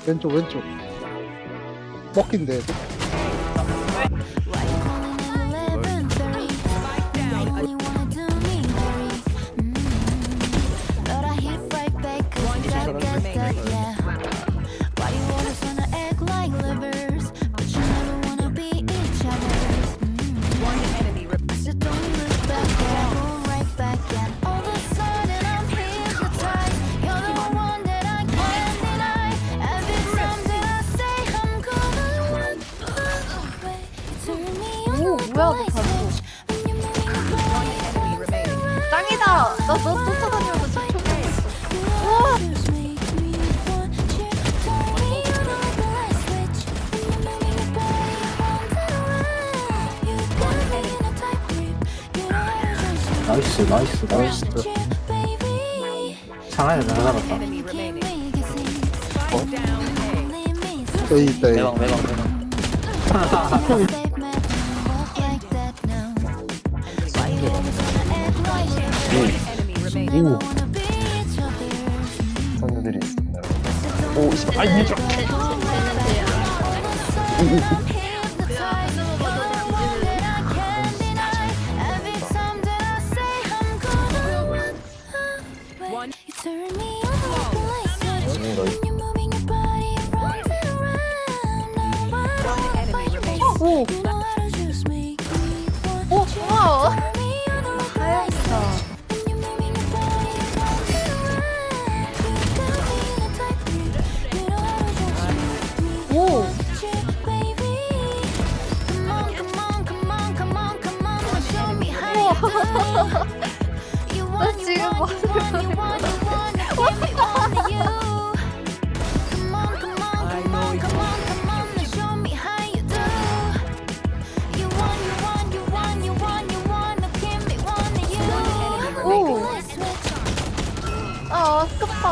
왼쪽 왼쪽 먹힌데 애들. 오 뭐야 너 방금 짱이다. 나 너 쫓아다니면서 지금 총했어. 우와. 나이스 나이스 나이스. 상하이 날아갔다. 여기 있다 여기. 매방 매방 매방. 오 선수들이 있습니다. 오, 이씨, 아니, 이저 오. 오 고마워. 다행이다. 오. 나 지금 뭐 하는 거야? 오. 아 아깝다.